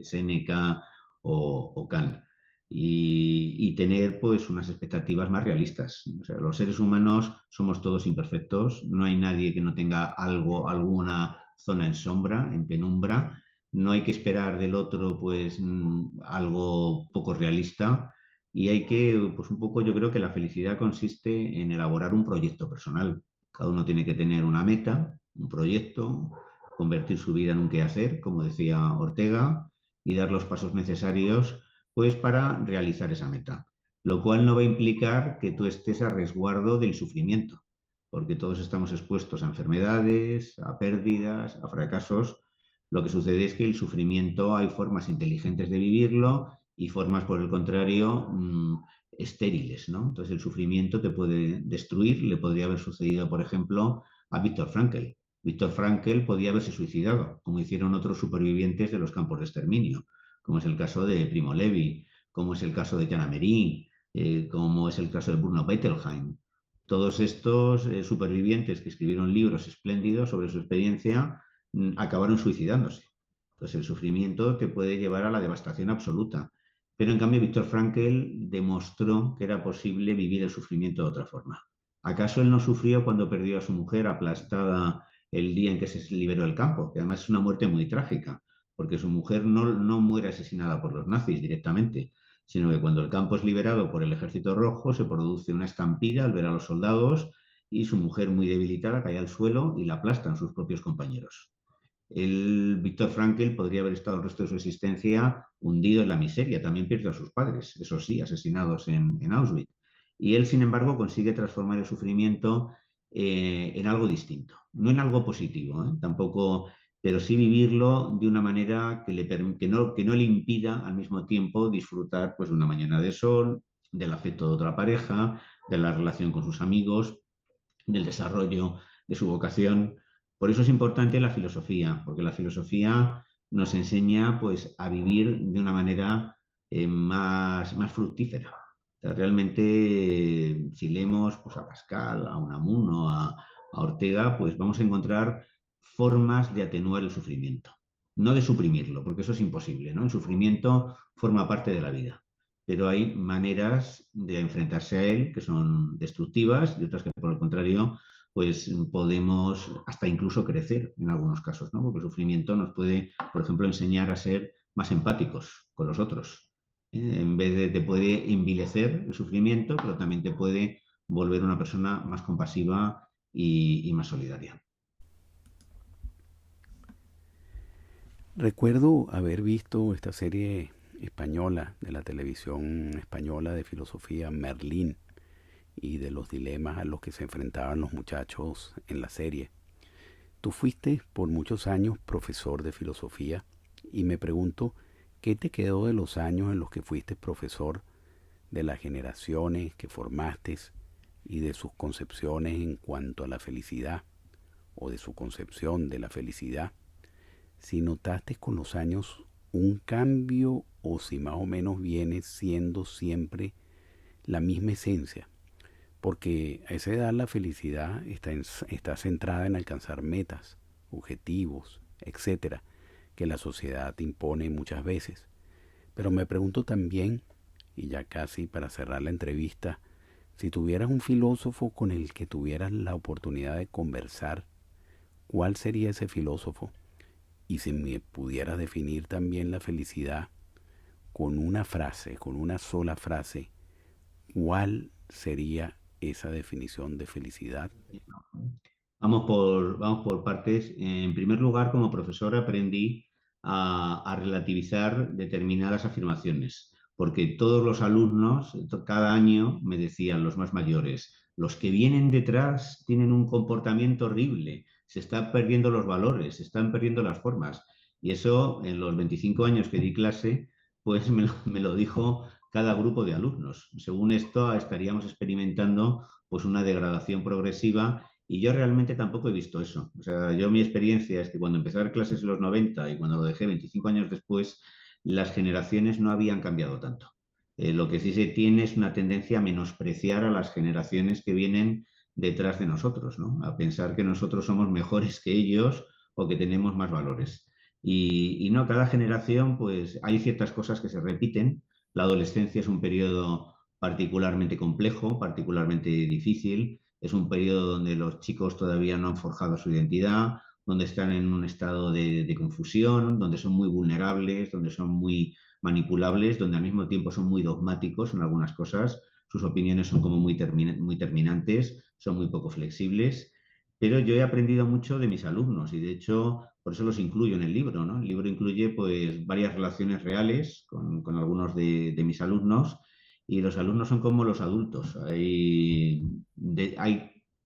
Séneca o Kant. Y tener pues unas expectativas más realistas. O sea, los seres humanos somos todos imperfectos, no hay nadie que no tenga alguna zona en sombra, en penumbra. No hay que esperar del otro pues algo poco realista y hay que, pues un poco yo creo que la felicidad consiste en elaborar un proyecto personal. Cada uno tiene que tener una meta, un proyecto, convertir su vida en un quehacer, como decía Ortega, y dar los pasos necesarios pues para realizar esa meta. Lo cual no va a implicar que tú estés a resguardo del sufrimiento, porque todos estamos expuestos a enfermedades, a pérdidas, a fracasos. Lo que sucede es que el sufrimiento hay formas inteligentes de vivirlo y formas, por el contrario, estériles, ¿no? Entonces el sufrimiento te puede destruir, le podría haber sucedido, por ejemplo, a Víctor Frankl. Víctor Frankl podía haberse suicidado, como hicieron otros supervivientes de los campos de exterminio, como es el caso de Primo Levi, como es el caso de Jan Amery, como es el caso de Bruno Bettelheim. Todos estos supervivientes que escribieron libros espléndidos sobre su experiencia acabaron suicidándose. Entonces el sufrimiento te puede llevar a la devastación absoluta. Pero en cambio Víctor Frankl demostró que era posible vivir el sufrimiento de otra forma. ¿Acaso él no sufrió cuando perdió a su mujer aplastada el día en que se liberó del campo? Que además es una muerte muy trágica, porque su mujer no muere asesinada por los nazis directamente, sino que cuando el campo es liberado por el Ejército Rojo se produce una estampida al ver a los soldados y su mujer muy debilitada cae al suelo y la aplastan sus propios compañeros. El Víctor Frankl podría haber estado el resto de su existencia hundido en la miseria, también pierde a sus padres, eso sí, asesinados en Auschwitz. Y él, sin embargo, consigue transformar el sufrimiento en algo distinto, no en algo positivo, tampoco, pero sí vivirlo de una manera que no le impida al mismo tiempo disfrutar pues, de una mañana de sol, del afecto de otra pareja, de la relación con sus amigos, del desarrollo de su vocación. Por eso es importante la filosofía, porque la filosofía nos enseña pues, a vivir de una manera más fructífera. O sea, realmente, si leemos pues, a Pascal, a Unamuno, a Ortega, pues vamos a encontrar formas de atenuar el sufrimiento, no de suprimirlo, porque eso es imposible, ¿no? El sufrimiento forma parte de la vida, pero hay maneras de enfrentarse a él que son destructivas y otras que, por el contrario, pues podemos hasta incluso crecer en algunos casos, ¿no? Porque el sufrimiento nos puede, por ejemplo, enseñar a ser más empáticos con los otros. En vez de te puede envilecer el sufrimiento, pero también te puede volver una persona más compasiva y más solidaria. Recuerdo haber visto esta serie española de la televisión española de filosofía, Merlín, y de los dilemas a los que se enfrentaban los muchachos en la serie. Tú fuiste por muchos años profesor de filosofía y me pregunto, ¿qué te quedó de los años en los que fuiste profesor, de las generaciones que formaste y de sus concepciones en cuanto a la felicidad o de su concepción de la felicidad? Si notaste con los años un cambio o si más o menos viene siendo siempre la misma esencia, porque a esa edad la felicidad está centrada en alcanzar metas, objetivos, etcétera, que la sociedad te impone muchas veces. Pero me pregunto también, y ya casi para cerrar la entrevista, si tuvieras un filósofo con el que tuvieras la oportunidad de conversar, ¿cuál sería ese filósofo? Y si me pudieras definir también la felicidad con una frase, con una sola frase, ¿cuál sería esa definición de felicidad? Vamos por partes. En primer lugar, como profesor aprendí a relativizar determinadas afirmaciones, porque todos los alumnos, cada año, me decían los más mayores, los que vienen detrás tienen un comportamiento horrible, se están perdiendo los valores, se están perdiendo las formas. Y eso, en los 25 años que di clase, pues me lo dijo cada grupo de alumnos. Según esto, estaríamos experimentando pues una degradación progresiva y yo realmente tampoco he visto eso. O sea, yo mi experiencia es que cuando empecé a dar clases en los 90 y cuando lo dejé 25 años después, las generaciones no habían cambiado tanto. Lo que sí se tiene es una tendencia a menospreciar a las generaciones que vienen detrás de nosotros, ¿no? A pensar que nosotros somos mejores que ellos o que tenemos más valores. Y no, cada generación, pues hay ciertas cosas que se repiten. La adolescencia es un periodo particularmente complejo, particularmente difícil. Es un periodo donde los chicos todavía no han forjado su identidad, donde están en un estado de confusión, donde son muy vulnerables, donde son muy manipulables, donde al mismo tiempo son muy dogmáticos en algunas cosas. Sus opiniones son como muy terminantes, son muy poco flexibles. Pero yo he aprendido mucho de mis alumnos y de hecho por eso los incluyo en el libro, ¿no? El libro incluye pues varias relaciones reales con algunos de mis alumnos y los alumnos son como los adultos. Hay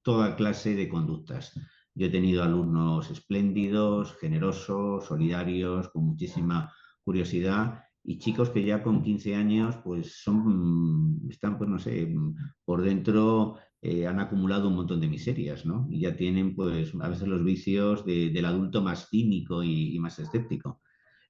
toda clase de conductas. Yo he tenido alumnos espléndidos, generosos, solidarios, con muchísima curiosidad y chicos que ya con 15 años pues están pues no sé, por dentro han acumulado un montón de miserias, ¿no? Y ya tienen pues a veces los vicios del adulto más cínico y más escéptico.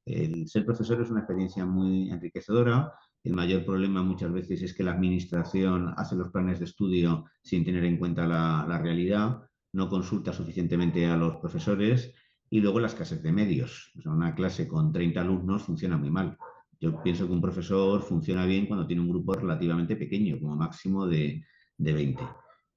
El ser profesor es una experiencia muy enriquecedora. El mayor problema muchas veces es que la administración hace los planes de estudio sin tener en cuenta la realidad, no consulta suficientemente a los profesores y luego la escasez de medios. O sea, una clase con 30 alumnos funciona muy mal. Yo pienso que un profesor funciona bien cuando tiene un grupo relativamente pequeño, como máximo de 20.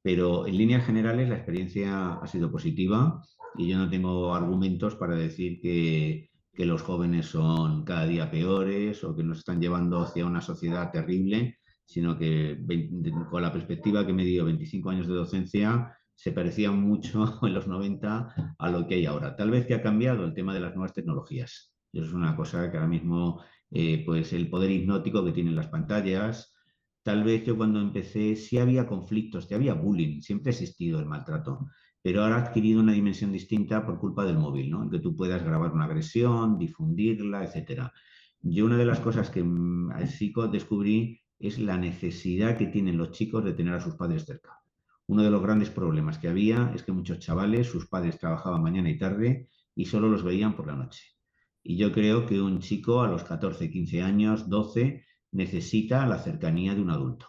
Pero en líneas generales la experiencia ha sido positiva y yo no tengo argumentos para decir que los jóvenes son cada día peores o que nos están llevando hacia una sociedad terrible, sino que con la perspectiva que me dio 25 años de docencia, se parecía mucho en los 90 a lo que hay ahora. Tal vez que ha cambiado el tema de las nuevas tecnologías. Y eso es una cosa que ahora mismo, pues el poder hipnótico que tienen las pantallas. Tal vez yo cuando empecé sí había conflictos, sí había bullying, siempre ha existido el maltrato, pero ahora ha adquirido una dimensión distinta por culpa del móvil, ¿no? En que tú puedas grabar una agresión, difundirla, etcétera. Yo una de las cosas que sí descubrí es la necesidad que tienen los chicos de tener a sus padres cerca. Uno de los grandes problemas que había es que muchos chavales, sus padres trabajaban mañana y tarde y solo los veían por la noche. Y yo creo que un chico a los 14, 15 años, 12, necesita la cercanía de un adulto.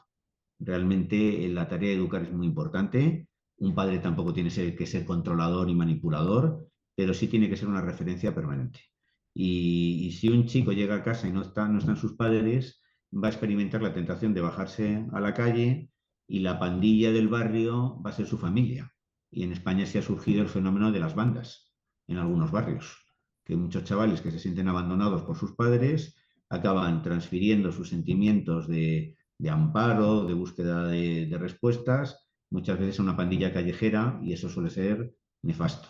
Realmente la tarea de educar es muy importante. Un padre tampoco tiene que ser controlador y manipulador, pero sí tiene que ser una referencia permanente. Y si un chico llega a casa y no están sus padres, va a experimentar la tentación de bajarse a la calle y la pandilla del barrio va a ser su familia. Y en España sí ha surgido el fenómeno de las bandas en algunos barrios, que muchos chavales que se sienten abandonados por sus padres acaban transfiriendo sus sentimientos de amparo, de búsqueda de respuestas, muchas veces a una pandilla callejera, y eso suele ser nefasto.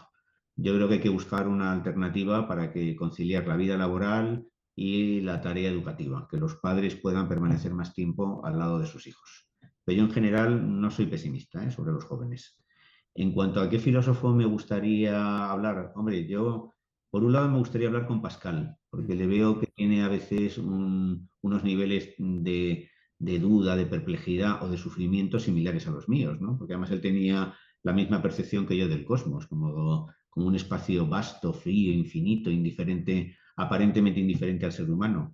Yo creo que hay que buscar una alternativa para que conciliar la vida laboral y la tarea educativa, que los padres puedan permanecer más tiempo al lado de sus hijos. Pero yo en general no soy pesimista, sobre los jóvenes. En cuanto a qué filósofo me gustaría hablar, hombre, yo por un lado me gustaría hablar con Pascal, porque le veo que tiene a veces unos niveles de duda, de perplejidad o de sufrimiento similares a los míos, ¿no? Porque además él tenía la misma percepción que yo del cosmos, como un espacio vasto, frío, infinito, indiferente, aparentemente indiferente al ser humano.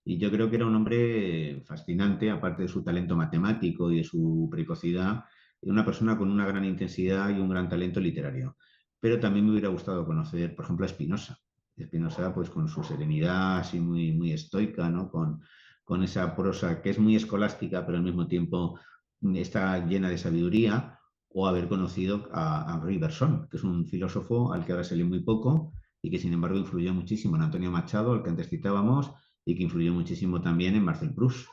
Y yo creo que era un hombre fascinante, aparte de su talento matemático y de su precocidad, una persona con una gran intensidad y un gran talento literario. Pero también me hubiera gustado conocer, por ejemplo, a Spinoza. Spinoza, pues con su serenidad así muy, muy estoica, ¿no? Con esa prosa que es muy escolástica, pero al mismo tiempo está llena de sabiduría, o haber conocido a Henri Bergson, que es un filósofo al que ahora se lee muy poco y que sin embargo influyó muchísimo en Antonio Machado, al que antes citábamos, y que influyó muchísimo también en Marcel Proust.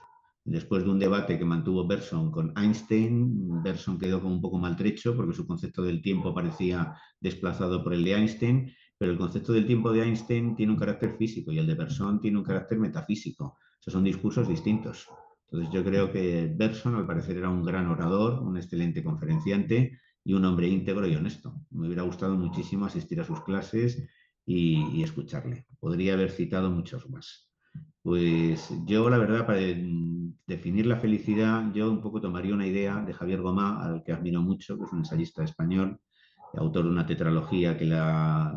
Después de un debate que mantuvo Bergson con Einstein, Bergson quedó como un poco maltrecho porque su concepto del tiempo parecía desplazado por el de Einstein, pero el concepto del tiempo de Einstein tiene un carácter físico y el de Bergson tiene un carácter metafísico. Esos son discursos distintos. Entonces yo creo que Bergson al parecer era un gran orador, un excelente conferenciante y un hombre íntegro y honesto. Me hubiera gustado muchísimo asistir a sus clases y escucharle. Podría haber citado muchos más. Pues yo, la verdad, para definir la felicidad, yo un poco tomaría una idea de Javier Gomá, al que admiro mucho, que es un ensayista español, autor de una tetralogía que le ha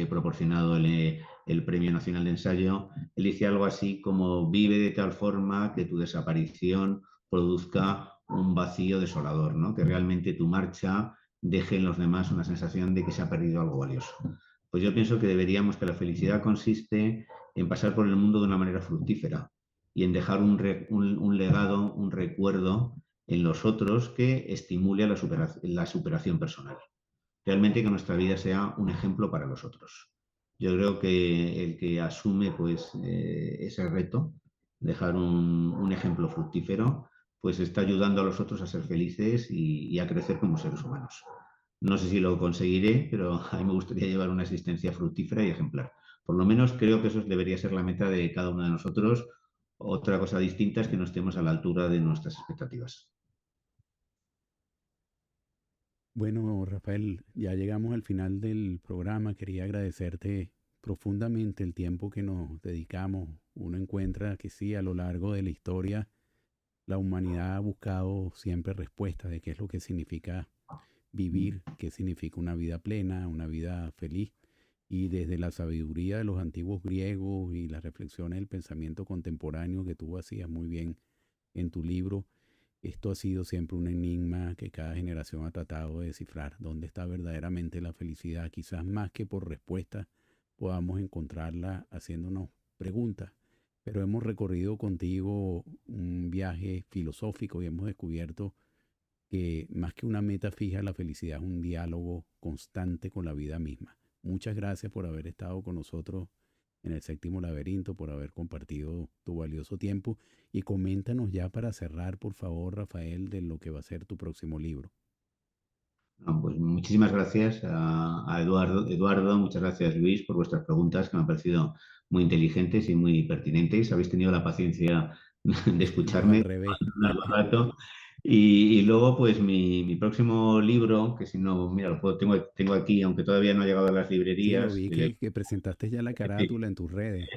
proporcionado el Premio Nacional de Ensayo. Él dice algo así como: vive de tal forma que tu desaparición produzca un vacío desolador, ¿no? Que realmente tu marcha deje en los demás una sensación de que se ha perdido algo valioso. Pues yo pienso que deberíamos, que la felicidad consiste en pasar por el mundo de una manera fructífera y en dejar un legado, un recuerdo en los otros que estimule a la superación personal. Realmente que nuestra vida sea un ejemplo para los otros. Yo creo que el que asume pues, ese reto, dejar un ejemplo fructífero, pues está ayudando a los otros a ser felices y a crecer como seres humanos. No sé si lo conseguiré, pero a mí me gustaría llevar una existencia fructífera y ejemplar. Por lo menos creo que eso debería ser la meta de cada uno de nosotros. Otra cosa distinta es que no estemos a la altura de nuestras expectativas. Bueno, Rafael, ya llegamos al final del programa. Quería agradecerte profundamente el tiempo que nos dedicamos. Uno encuentra que sí, a lo largo de la historia, la humanidad ha buscado siempre respuestas de qué es lo que significa vivir, qué significa una vida plena, una vida feliz. Y desde la sabiduría de los antiguos griegos y las reflexiones del pensamiento contemporáneo que tú hacías muy bien en tu libro, esto ha sido siempre un enigma que cada generación ha tratado de descifrar. ¿Dónde está verdaderamente la felicidad? Quizás más que por respuestas podamos encontrarla haciéndonos preguntas. Pero hemos recorrido contigo un viaje filosófico y hemos descubierto que más que una meta fija, la felicidad es un diálogo constante con la vida misma. Muchas gracias por haber estado con nosotros en el séptimo laberinto, por haber compartido tu valioso tiempo. Y coméntanos ya para cerrar, por favor, Rafael, de lo que va a ser tu próximo libro. No, pues muchísimas gracias a Eduardo, muchas gracias Luis por vuestras preguntas que me han parecido muy inteligentes y muy pertinentes. Habéis tenido la paciencia de Yo al escucharme revés. un largo rato. Y luego, pues mi próximo libro, que si no, mira, tengo aquí, aunque todavía no ha llegado a las Sí, lo librerías, vi que presentaste ya la carátula en tus redes.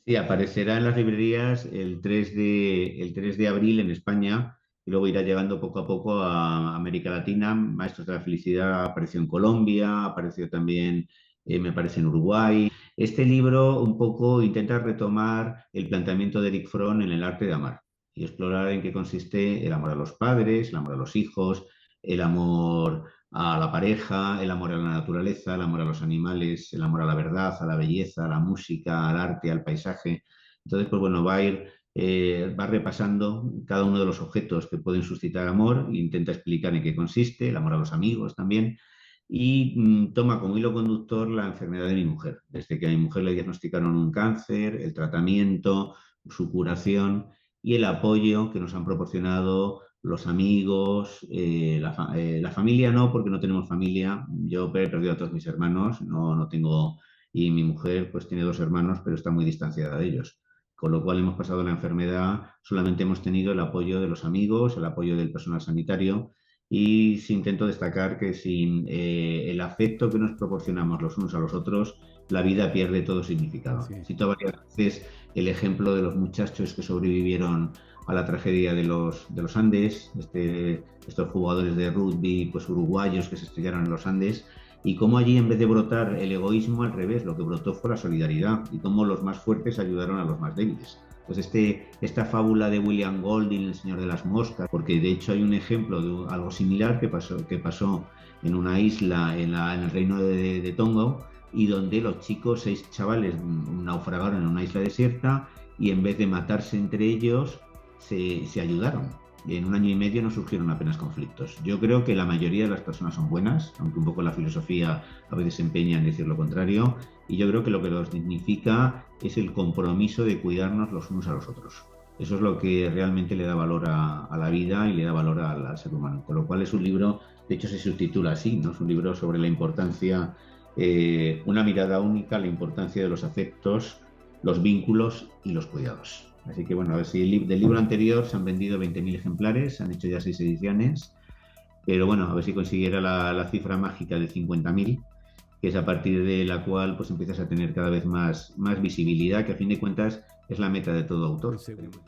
sí, aparecerá en las librerías el 3 de abril en España y luego irá llegando poco a poco a América Latina. Maestros de la Felicidad apareció en Colombia, apareció también, me parece, en Uruguay. Este libro un poco intenta retomar el planteamiento de Eric Fromm en el arte de amar y explorar en qué consiste el amor a los padres, el amor a los hijos, el amor a la pareja, el amor a la naturaleza, el amor a los animales, el amor a la verdad, a la belleza, a la música, al arte, al paisaje. Entonces, pues bueno, va a ir va repasando cada uno de los objetos que pueden suscitar amor e intenta explicar en qué consiste, el amor a los amigos también, y toma como hilo conductor la enfermedad de mi mujer. Desde que a mi mujer le diagnosticaron un cáncer, el tratamiento, su curación y el apoyo que nos han proporcionado los amigos, la familia no, porque no tenemos familia. Yo he perdido a todos mis hermanos, no tengo, y mi mujer pues tiene 2 hermanos, pero está muy distanciada de ellos. Con lo cual hemos pasado la enfermedad, solamente hemos tenido el apoyo de los amigos, el apoyo del personal sanitario y sí intento destacar que sin el afecto que nos proporcionamos los unos a los otros, la vida pierde todo significado. Sí. Cito varias veces el ejemplo de los muchachos que sobrevivieron a la tragedia de los Andes, estos jugadores de rugby pues, uruguayos que se estrellaron en los Andes, y cómo allí en vez de brotar el egoísmo, al revés, lo que brotó fue la solidaridad y cómo los más fuertes ayudaron a los más débiles. Pues esta fábula de William Golding, El Señor de las Moscas, porque de hecho hay un ejemplo de algo similar que pasó en una isla en el reino de Tonga, y donde los chicos, 6 chavales, naufragaron en una isla desierta y en vez de matarse entre ellos, se ayudaron. En 1 año y medio no surgieron apenas conflictos. Yo creo que la mayoría de las personas son buenas, aunque un poco la filosofía a veces se empeña en decir lo contrario, y yo creo que lo que los dignifica es el compromiso de cuidarnos los unos a los otros. Eso es lo que realmente le da valor a la vida y le da valor al ser humano. Con lo cual es un libro, de hecho se subtitula así, ¿no? Es un libro sobre la importancia, una mirada única, la importancia de los afectos, los vínculos y los cuidados. Así que bueno, a ver si del libro anterior se han vendido 20.000 ejemplares, se han hecho ya 6 ediciones, pero bueno, a ver si consiguiera la cifra mágica de 50.000, que es a partir de la cual pues empiezas a tener cada vez más visibilidad, que a fin de cuentas es la meta de todo autor. Seguro.